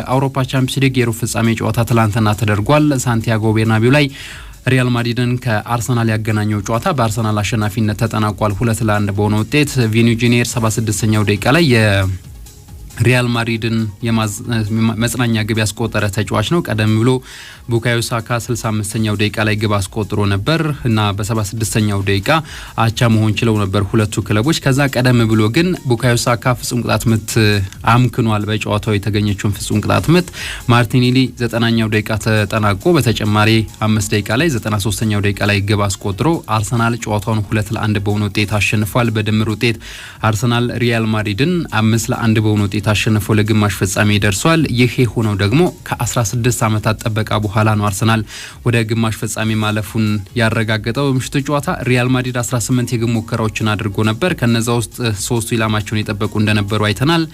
በአውሮፓ ቻምፒየንስ ሊግ የሩብ ፍጻሜ ጨዋታ ትላንትና ተደርጓል። ሳንቲያጎ ቤርናቢው ላይ ሪያል ማድሪድን ከአርሰናል ያገናኘው ጨዋታ በአርሰናል አሸናፊነት ተጠናቋል 2-1 በሆነ ውጤት። ቪኒ ጁኒየር 76ኛው ደቂቃ ላይ ሪያል ማድሪድን የመጽናኛ ግብ ያስቆጠረ ተጫዋች ነው። ቀደም ብሎ ቡካዮ ሳካ 65ኛው ደቂቃ ላይ ግብ አስቆጥሮ ነበር እና በ76ኛው ደቂቃ አቻ መሆን ችለው ነበር ሁለቱ ክለቦች። ከዛ ቀደም ብሎ ግን ቡካዮ ሳካ ፍጹም ቅጣት ምት አምክኗል። በጨዋታው የተገኘችውን ፍጹም ቅጣት ምት ማርቲኔሊ 90ኛው ደቂቃ ተጠናቆ በተጨማሪ 5 ደቂቃ ላይ 93ኛው ደቂቃ ላይ ግብ አስቆጥሮ አርሰናል ጨዋታውን 2-1 በሆነ ውጤት አሸንፏል። በድምር ውጤት አርሰናል ሪያል ማድሪድን 5-1 በሆነ ውጤት አሸንፎ ለግማሽ ፍጻሜ ደርሷል። ይሄ ሆነው ደግሞ ከ16 ዓመታት ጥበቃ በኋላ ነው አርሰናል ወደ ግማሽ ፍጻሜ ማለፉን ያረጋገጠው። ምሽቱ ጨዋታ ሪያል ማድሪድ 18 የግብ ሙከራዎችን አድርጎ ነበር። ከነዛ ውስጥ 3ቱ ኢላማቸውን የጠበቁ እንደነበሩ አይተናል።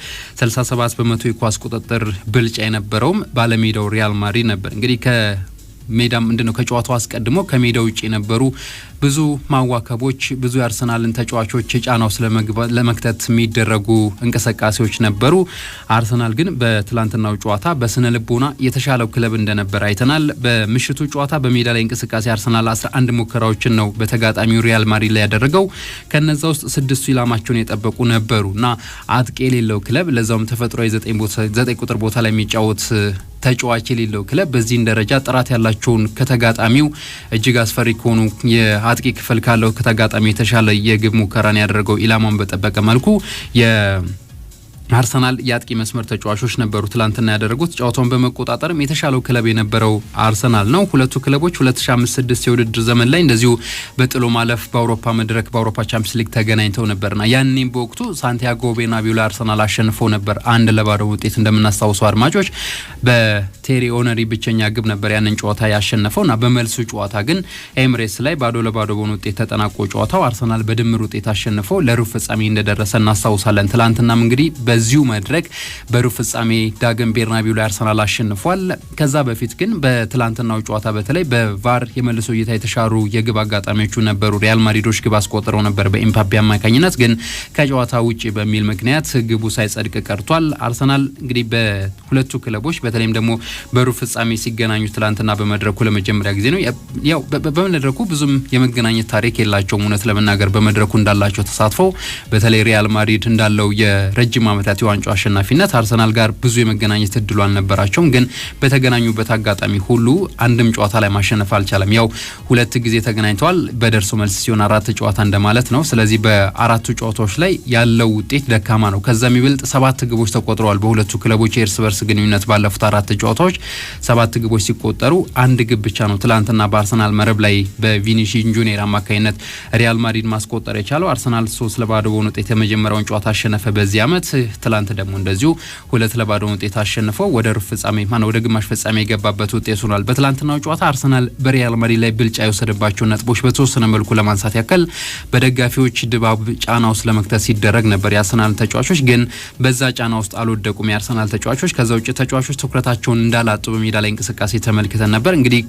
67% የኳስ ቁጥጥር ብልጫ የነበረውም ባለሜዳው ሪያል ማድሪድ ነበር። እንግዲህ ከሜዳም እንደነው ከጨዋታው አስቀድሞ ከሜዳው ውጪ የነበሩ ብዙ ማዋከቦች ብዙ የአርሰናልን ተጫዋቾች ጫናው ለመክተት የሚደረጉ እንቅስቃሴዎች ነበሩ። አርሰናል ግን በትላንትናው ጨዋታ በስነ ልቦና የተሻለው ክለብ እንደነበር አይተናል። በምሽቱ ጨዋታ በሜዳ ላይ እንቅስቃሴ አርሰናል 11 ሙከራዎችን ነው በተጋጣሚው ሪያል ማድሪድ ላይ ያደረገው። ከነዛ ውስጥ 6ቱ ኢላማቸውን የጠበቁ ነበሩና አጥቂ የሌለው ክለብ ለዛውም ተፈጥሯዊ 9 ቁጥር ቦታ ላይ የሚጫወት ተጫዋች የሌለው ክለብ በዚህ ደረጃ ጥራት ያላቸውን ከተጋጣሚው እጅግ አስፈሪ ከሆኑ የአጥቂ ክፍል ካለው ከተጋጣሚ የተሻለ የግብ ሙከራን ያደረገው ኢላማውን በጠበቀ መልኩ አርሰናል የአጥቂ መስመር ተጫዋቾች ነበሩ ትላንትና ያደረጉት። ጨዋታውን በመቆጣጠርም የተሻለው ክለብ የነበረው አርሰናል ነው። ሁለቱ ክለቦች 2005-6 የውድድር ዘመን ላይ እንደዚሁ በጥሎ ማለፍ በአውሮፓ መድረክ በአውሮፓ ቻምፒየንስ ሊግ ተገናኝተው ነበርና ያኔም በወቅቱ ሳንቲያጎ ቤርናቢው ላይ አርሰናል አሸንፎ ነበር 1-0 ውጤት እንደምናስታውሰው አድማጮች። በቴሪ ኦነሪ ብቸኛ ግብ ነበር ያንን ጨዋታ ያሸነፈውና በመልሱ ጨዋታ ግን ኤምሬትስ ላይ 0-0 በሆነ ውጤት ተጠናቆ ጨዋታው አርሰናል በድምር ውጤት አሸንፎ ለሩብ ፍጻሜ እንደደረሰ እናስታውሳለን። ትላንትናም እንግዲህ በዚሁ መድረክ በሩብ ፍጻሜ ዳግም ቤርናቢው ላይ አርሰናል አሸንፏል። ከዛ በፊት ግን በትላንትናው ጨዋታ በተለይ በቫር የመልሶ እይታ የተሻሩ የግብ አጋጣሚዎቹ ነበሩ። ሪያል ማድሪዶች ግብ አስቆጥረው ነበር በኤምባፔ አማካኝነት፣ ግን ከጨዋታ ውጪ በሚል ምክንያት ግቡ ሳይጸድቅ ቀርቷል። አርሰናል እንግዲህ በሁለቱ ክለቦች በተለይም ደግሞ በሩብ ፍጻሜ ሲገናኙ ትላንትና በመድረኩ ለመጀመሪያ ጊዜ ነው። ያው በመድረኩ ብዙም የመገናኘት ታሪክ የላቸውም እውነት ለመናገር በመድረኩ እንዳላቸው ተሳትፎ በተለይ ሪያል ማድሪድ እንዳለው የረጅም ዓመታት የዋንጫው አሸናፊነት አርሰናል ጋር ብዙ የመገናኘት እድሉ አልነበራቸውም። ግን በተገናኙበት አጋጣሚ ሁሉ አንድም ጨዋታ ላይ ማሸነፍ አልቻለም። ያው ሁለት ጊዜ ተገናኝተዋል በደርሶ መልስ ሲሆን 4 ጨዋታ እንደማለት ነው። ስለዚህ በአራቱ ጨዋታዎች ላይ ያለው ውጤት ደካማ ነው። ከዛ የሚበልጥ 7 ግቦች ተቆጥረዋል በሁለቱ ክለቦች የእርስ በርስ ግንኙነት ባለፉት 4 ጨዋታዎች 7 ግቦች ሲቆጠሩ አንድ ግብ ብቻ ነው ትላንትና በአርሰናል መረብ ላይ በቪኒሲየስ ጁኒየር አማካኝነት ሪያል ማድሪድ ማስቆጠር የቻለው። አርሰናል 3-0 በሆነ ውጤት የመጀመሪያውን ጨዋታ አሸነፈ በዚህ ዓመት። ትላንት ደግሞ እንደዚሁ 2-0 ውጤት አሸንፎ ወደ ሩብ ፍጻሜ ወደ ግማሽ ፍጻሜ የገባበት ውጤት ሆኗል። በትላንትናው ጨዋታ አርሰናል በሪያል ማድሪድ ላይ ብልጫ የወሰደባቸው ነጥቦች በተወሰነ መልኩ ለማንሳት ያክል በደጋፊዎች ድባብ ጫና ውስጥ ለመክተት ሲደረግ ነበር። የአርሰናል ተጫዋቾች ግን በዛ ጫና ውስጥ አልወደቁም የአርሰናል ተጫዋቾች። ከዛ ውጭ ተጫዋቾች ትኩረታቸውን እንዳላጡ በሜዳ ላይ እንቅስቃሴ ተመልክተን ነበር። እንግዲህ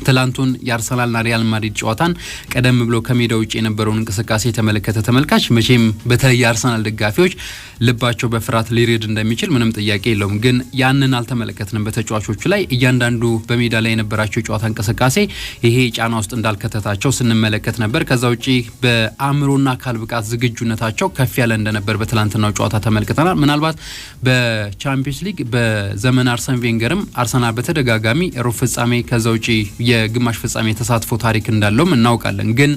ትላንቱን የአርሰናልና ሪያል ማድሪድ ጨዋታን ቀደም ብሎ ከሜዳ ውጪ የነበረውን እንቅስቃሴ የተመለከተ ተመልካች መቼም በተለይ የአርሰናል ደጋፊዎች ልባቸው በፍርሃት ሊሬድ እንደሚችል ምንም ጥያቄ የለውም። ግን ያንን አልተመለከትንም በተጫዋቾቹ ላይ። እያንዳንዱ በሜዳ ላይ የነበራቸው የጨዋታ እንቅስቃሴ ይሄ ጫና ውስጥ እንዳልከተታቸው ስንመለከት ነበር። ከዛ ውጪ በአእምሮና አካል ብቃት ዝግጁነታቸው ከፍ ያለ እንደነበር በትላንትናው ጨዋታ ተመልክተናል። ምናልባት በቻምፒየንስ ሊግ በዘመን አርሰን ቬንገርም አርሰናል በተደጋጋሚ ሩብ ፍጻሜ ከዛ ውጪ የግማሽ ፍጻሜ ተሳትፎ ታሪክ እንዳለውም እናውቃለን። ግን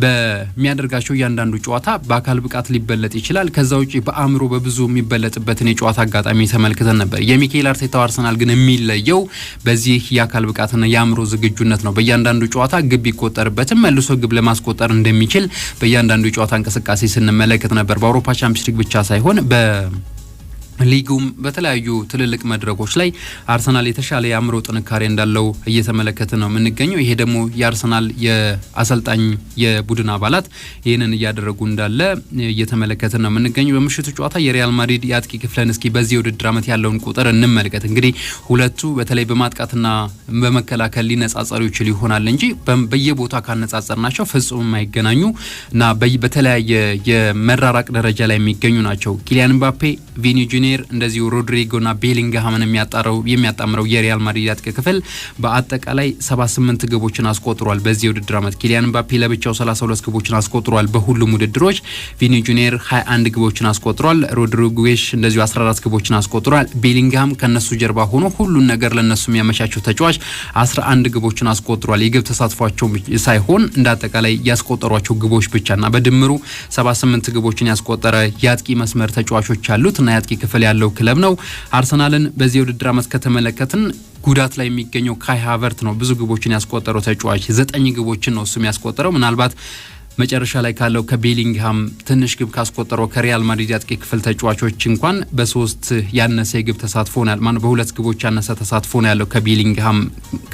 በሚያደርጋቸው እያንዳንዱ ጨዋታ በአካል ብቃት ሊበለጥ ይችላል። ከዛ ውጪ በአእምሮ በብዙ የሚበለጥበትን የጨዋታ አጋጣሚ ተመልክተን ነበር። የሚኬል አርቴታው አርሰናል ግን የሚለየው በዚህ የአካል ብቃትና የአእምሮ ዝግጁነት ነው። በእያንዳንዱ ጨዋታ ግብ ይቆጠርበትም መልሶ ግብ ለማስቆጠር እንደሚችል በእያንዳንዱ የጨዋታ እንቅስቃሴ ስንመለከት ነበር። በአውሮፓ ቻምፒየንስ ሊግ ብቻ ሳይሆን ሊጉም በተለያዩ ትልልቅ መድረኮች ላይ አርሰናል የተሻለ የአእምሮ ጥንካሬ እንዳለው እየተመለከተ ነው የምንገኘው። ይሄ ደግሞ የአርሰናል የአሰልጣኝ የቡድን አባላት ይህንን እያደረጉ እንዳለ እየተመለከተ ነው የምንገኘው። በምሽቱ ጨዋታ የሪያል ማድሪድ የአጥቂ ክፍለን እስኪ በዚህ ውድድር ዓመት ያለውን ቁጥር እንመልከት። እንግዲህ ሁለቱ በተለይ በማጥቃትና በመከላከል ሊነጻጸሩ ይችሉ ይሆናል እንጂ በየቦታ ካነጻጸርናቸው ፍጹም የማይገናኙ እና በተለያየ የመራራቅ ደረጃ ላይ የሚገኙ ናቸው። ኪሊያን ምባፔ ቪኒ ጁኒየር እንደዚሁ ሮድሪጎና ቤሊንግሃምን የሚያጣምረው የሪያል ማድሪድ አጥቂ ክፍል በአጠቃላይ 78 ግቦችን አስቆጥሯል። በዚህ ውድድር ዓመት ኪሊያን ምባፔ ለብቻው 32 ግቦችን አስቆጥሯል። በሁሉም ውድድሮች ቪኒ ጁኒየር 21 ግቦችን አስቆጥሯል። ሮድሪጎሽ እንደዚሁ 14 ግቦችን አስቆጥሯል። ቤሊንግሃም ከነሱ ጀርባ ሆኖ ሁሉን ነገር ለነሱ የሚያመቻቸው ተጫዋች 11 ግቦችን አስቆጥሯል። የግብ ተሳትፏቸው ሳይሆን እንዳጠቃላይ ያስቆጠሯቸው ግቦች ብቻና በድምሩ 78 ግቦችን ያስቆጠረ የአጥቂ መስመር ተጫዋቾች ያሉት እና የአጥቂ ክፍል ያለው ክለብ ነው። አርሰናልን በዚህ ውድድር ዓመት ከተመለከትን ጉዳት ላይ የሚገኘው ካይ ሃቨርት ነው ብዙ ግቦችን ያስቆጠረው ተጫዋች 9 ግቦችን ነው እሱም ያስቆጠረው። ምናልባት መጨረሻ ላይ ካለው ከቤሊንግሃም ትንሽ ግብ ካስቆጠረው ከሪያል ማድሪድ አጥቂ ክፍል ተጫዋቾች እንኳን በ3 ያነሰ ግብ ተሳትፎ ነው በ2 ግቦች ያነሰ ተሳትፎ ነው ያለው ከቤሊንግሃም።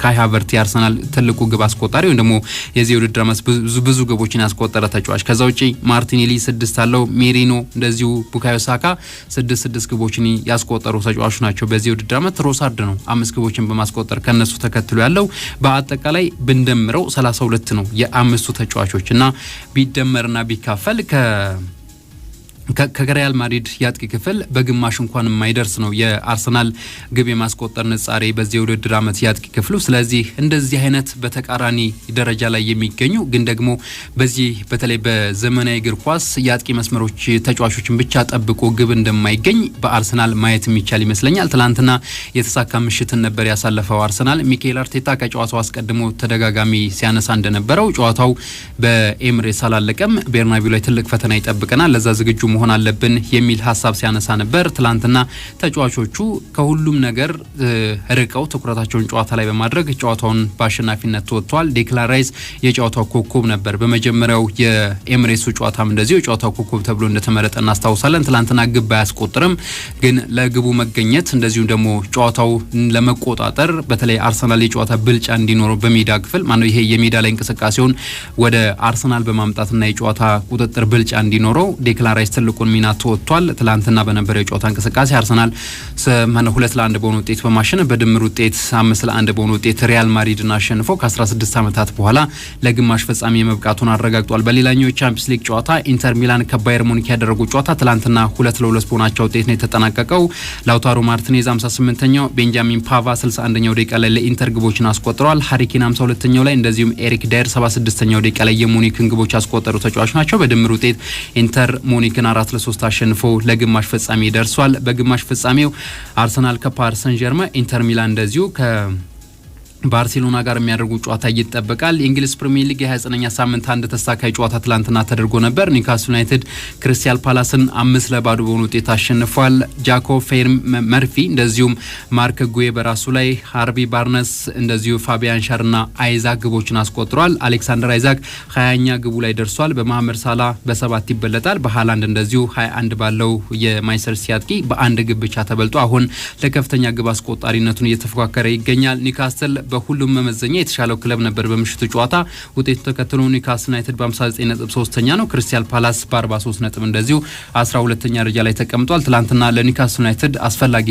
ካይ ሃቨርት የአርሰናል ትልቁ ግብ አስቆጣሪ ወይ ደግሞ የዚህ ውድድር ዓመት ብዙ ግቦችን ያስቆጠረ ተጫዋች። ከዛ ውጪ ማርቲኔሊ 6 አለው። ሜሪኖ እንደዚሁ ቡካዮ ሳካ 6 ግቦችን ያስቆጠሩ ተጫዋቾች ናቸው በዚህ ውድድር ዓመት። ትሮሳርድ ነው 5 ግቦችን በማስቆጠር ከነሱ ተከትሎ ያለው። በአጠቃላይ ብንደምረው 32 ነው የአምስቱ ተጫዋቾች እና ቢደመርና ቢካፈል ከሪያል ማድሪድ ያጥቂ ክፍል በግማሽ እንኳን የማይደርስ ነው የአርሰናል ግብ የማስቆጠር ንጻሬ በዚህ ውድድር ዓመት ያጥቂ ክፍሉ። ስለዚህ እንደዚህ አይነት በተቃራኒ ደረጃ ላይ የሚገኙ ግን ደግሞ በዚህ በተለይ በዘመናዊ እግር ኳስ ያጥቂ መስመሮች ተጫዋቾችን ብቻ ጠብቆ ግብ እንደማይገኝ በአርሰናል ማየት የሚቻል ይመስለኛል። ትላንትና የተሳካ ምሽትን ነበር ያሳለፈው አርሰናል። ሚኬል አርቴታ ከጨዋታው አስቀድሞ ተደጋጋሚ ሲያነሳ እንደነበረው ጨዋታው በኤምሬትስ አላለቀም፣ ቤርናቢው ላይ ትልቅ ፈተና ይጠብቀናል፣ ለዛ ዝግጁ መሆን አለብን የሚል ሀሳብ ሲያነሳ ነበር። ትላንትና ተጫዋቾቹ ከሁሉም ነገር ርቀው ትኩረታቸውን ጨዋታ ላይ በማድረግ ጨዋታውን በአሸናፊነት ተወጥተዋል። ዴክላን ራይስ የጨዋታው ኮከብ ነበር። በመጀመሪያው የኤምሬትሱ ጨዋታም እንደዚሁ የጨዋታው ኮከብ ተብሎ እንደተመረጠ እናስታውሳለን። ትላንትና ግብ አያስቆጥርም፣ ግን ለግቡ መገኘት እንደዚሁም ደግሞ ጨዋታው ለመቆጣጠር በተለይ አርሰናል የጨዋታ ብልጫ እንዲኖረው በሜዳ ክፍል ማነው ይሄ የሜዳ ላይ እንቅስቃሴውን ወደ አርሰናል በማምጣትና የጨዋታ ቁጥጥር ብልጫ እንዲኖረው ዴክላን ራይስ ትልቁን ሚና ተወጥቷል። ትላንትና በነበረው የጨዋታ እንቅስቃሴ አርሰናል 2-1 በሆነ ውጤት በማሸነፍ በድምር ውጤት 5-1 በሆነ ውጤት ሪያል ማድሪድን አሸንፎ ከ16 ዓመታት በኋላ ለግማሽ ፍጻሜ መብቃቱን አረጋግጧል። በሌላኛው ቻምፒየንስ ሊግ ጨዋታ ኢንተር ሚላን ከባየር ሙኒክ ያደረጉት ጨዋታ ትላንትና 2-2 በሆናቸው ውጤት ነው የተጠናቀቀው። ላውታሮ ማርቲኔዝ 58ኛው፣ ቤንጃሚን ፓቫ 61ኛው ደቂቃ ላይ ለኢንተር ግቦችን አስቆጥረዋል። ሃሪኬን 52ኛው ላይ እንደዚሁም ኤሪክ ዳየር 76ኛው ደቂቃ ላይ የሙኒክን ግቦች ያስቆጠሩ ተጫዋቾች ናቸው። በድምር ውጤት ኢንተር ሙኒክን 4-3 አሸንፎ ለግማሽ ፍጻሜ ደርሷል። በግማሽ ፍጻሜው አርሰናል ከፓሪስ ሰን ዠርመን፣ ኢንተር ሚላን እንደዚሁ ባርሴሎና ጋር የሚያደርጉ ጨዋታ ይጠበቃል። የእንግሊዝ ፕሪሚየር ሊግ የ29ኛ ሳምንት አንድ ተስተካካይ ጨዋታ ትላንትና ተደርጎ ነበር። ኒውካስል ዩናይትድ ክሪስታል ፓላስን 5-0 በሆነ ውጤት አሸንፏል። ጃኮብ መርፊ እንደዚሁም ማርክ ጉዌ በራሱ ላይ፣ ሃርቪ ባርነስ እንደዚሁ ፋቢያን ሻርና አይዛክ ግቦችን አስቆጥሯል። አሌክሳንደር አይዛክ 20ኛ ግቡ ላይ ደርሷል። በመሐመድ ሳላ በ7 ይበለጣል። በሃላንድ እንደዚሁ 21 ባለው የማንቸስተር ሲቲ አጥቂ በአንድ ግብ ብቻ ተበልጦ አሁን ለከፍተኛ ግብ አስቆጣሪነቱን እየተፎካከረ ይገኛል። ኒውካስል በሁሉም መመዘኛ የተሻለው ክለብ ነበር በምሽቱ ጨዋታ። ውጤቱ ተከትሎ ኒውካስል ዩናይትድ በ59 ነጥብ 3ኛ ነው። ክሪስታል ፓላስ በ43 ነጥብ እንደዚሁ 12ኛ ደረጃ ላይ ተቀምጧል። ትላንትና ለኒውካስል ዩናይትድ አስፈላጊ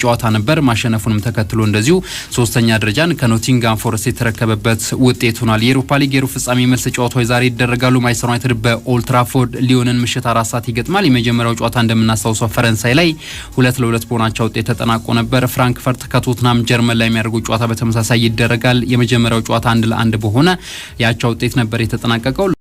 ጨዋታ ነበር። ማሸነፉንም ተከትሎ እንደዚሁ 3ኛ ደረጃን ከኖቲንጋም ፎረስት የተረከበበት ውጤት ሆኗል። የአውሮፓ ሊግ የሩብ ፍጻሜ መልስ ጨዋታዎች ዛሬ ይደረጋሉ። ማንቸስተር ዩናይትድ በኦልድ ትራፎርድ ሊዮንን ምሽት 4 ሰዓት ይገጥማል። የመጀመሪያው ጨዋታ እንደምናስታውሰው ፈረንሳይ ላይ 2-2 በሆናቸው ውጤት ተጠናቆ ነበር። ፍራንክፈርት ከቶትናም ጀርመን ላይ የሚያደርጉ ጨዋታ በተመሳሳይ ይደረጋል። የመጀመሪያው ጨዋታ 1-1 በሆነ ያቻ ውጤት ነበር የተጠናቀቀው።